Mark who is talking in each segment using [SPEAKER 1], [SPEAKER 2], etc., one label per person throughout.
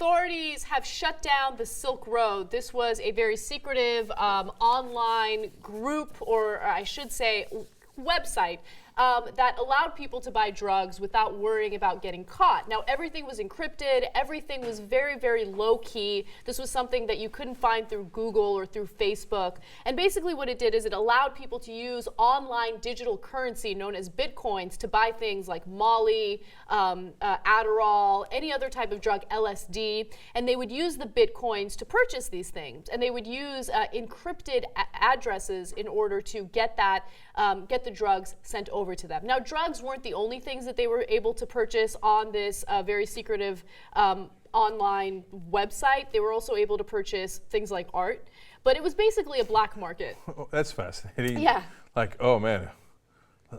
[SPEAKER 1] authorities have shut down the Silk Road. This was a very secretive online group, or I should say website, that allowed people to buy drugs without worrying about getting caught. Now, everything was encrypted. Everything was very, very low-key. This was something that you couldn't find through Google or through Facebook. And basically what it did is it allowed people to use online digital currency known as bitcoins to buy things like Molly, Adderall, any other type of drug, LSD, and they would use the bitcoins to purchase these things. And they would use encrypted addresses in order to get the drugs sent over to them. Now, drugs weren't the only things that they were able to purchase on this very secretive online website. They were also able to purchase things like art, but it was basically a black market.
[SPEAKER 2] Oh, that's fascinating.
[SPEAKER 1] Yeah.
[SPEAKER 2] Like, oh man,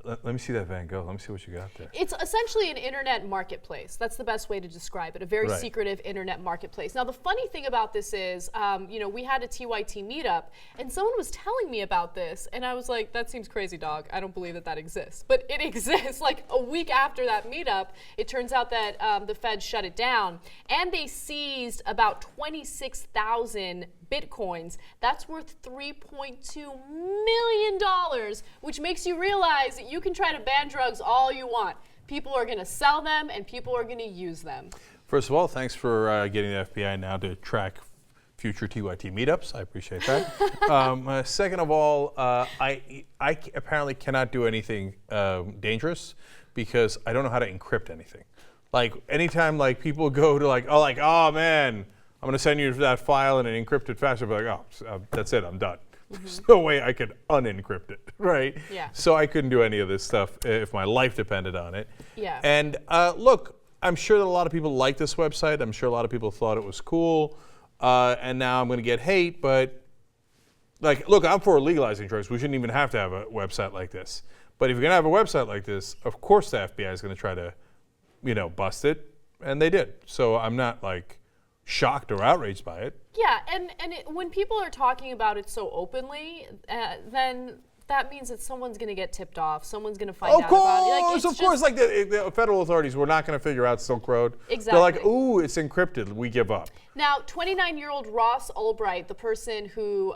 [SPEAKER 2] let me see that Van Gogh. Let me see what you got there.
[SPEAKER 1] It's essentially an internet marketplace. That's the best way to describe it, a very secretive internet marketplace. Now, the funny thing about this is, we had a TYT meetup, and someone was telling me about this, and I was like, that seems crazy, dog. I don't believe that exists. But it exists. Like a week after that meetup, it turns out that the Fed shut it down, and they seized about 26,000 bitcoins. That's worth $3.2 million, which makes you realize that you can try to ban drugs all you want. People are going to sell them and people are going to use them.
[SPEAKER 2] First of all, thanks for getting the FBI now to track future TYT meetups. I appreciate that. Second of all, I apparently cannot do anything dangerous because I don't know how to encrypt anything. Like anytime like people go to oh man, I'm going to send you that file in an encrypted fashion. I'll be like, oh, that's it, I'm done. There's no way I could unencrypt it, right?
[SPEAKER 1] Yeah.
[SPEAKER 2] So I couldn't do any of this stuff if my life depended on it.
[SPEAKER 1] Yeah.
[SPEAKER 2] And look, I'm sure that a lot of people like this website. I'm sure a lot of people thought it was cool. And now I'm going to get hate, but look, I'm for legalizing drugs. We shouldn't even have to have a website like this. But if you're going to have a website like this, of course the FBI is going to try to, bust it. And they did. So I'm not shocked or outraged by it.
[SPEAKER 1] Yeah, and when people are talking about it so openly, then that means that someone's going to get tipped off. Someone's going to find out about it.
[SPEAKER 2] Of course, the federal authorities were not going to figure out Silk Road.
[SPEAKER 1] Exactly.
[SPEAKER 2] They're like, ooh, it's encrypted. We give up.
[SPEAKER 1] Now, 29-year-old Ross Ulbricht, the person who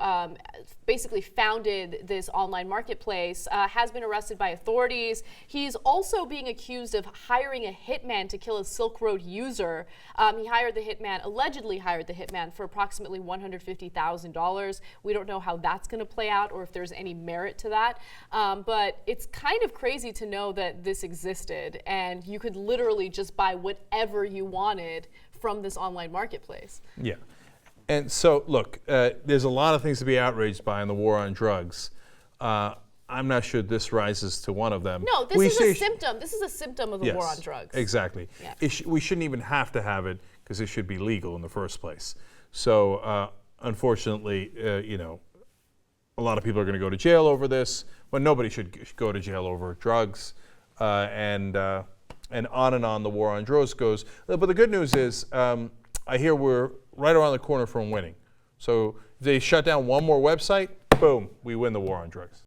[SPEAKER 1] basically founded this online marketplace, has been arrested by authorities. He's also being accused of hiring a hitman to kill a Silk Road user. He allegedly hired the hitman for approximately $150,000. We don't know how that's going to play out or if there's any merit to that. But it's kind of crazy to know that this existed and you could literally just buy whatever you wanted from this online marketplace.
[SPEAKER 2] Yeah. And so, look, there's a lot of things to be outraged by in the war on drugs. I'm not sure this rises to one of them.
[SPEAKER 1] No, this is a symptom. This is a symptom of the war on drugs.
[SPEAKER 2] Exactly.
[SPEAKER 1] Yeah.
[SPEAKER 2] We shouldn't even have to have it because it should be legal in the first place. So, unfortunately, a lot of people are going to go to jail over this. But nobody should go to jail over drugs. And on the war on drugs goes. But the good news is, I hear we're right around the corner from winning. So if they shut down one more website, boom, we win the war on drugs.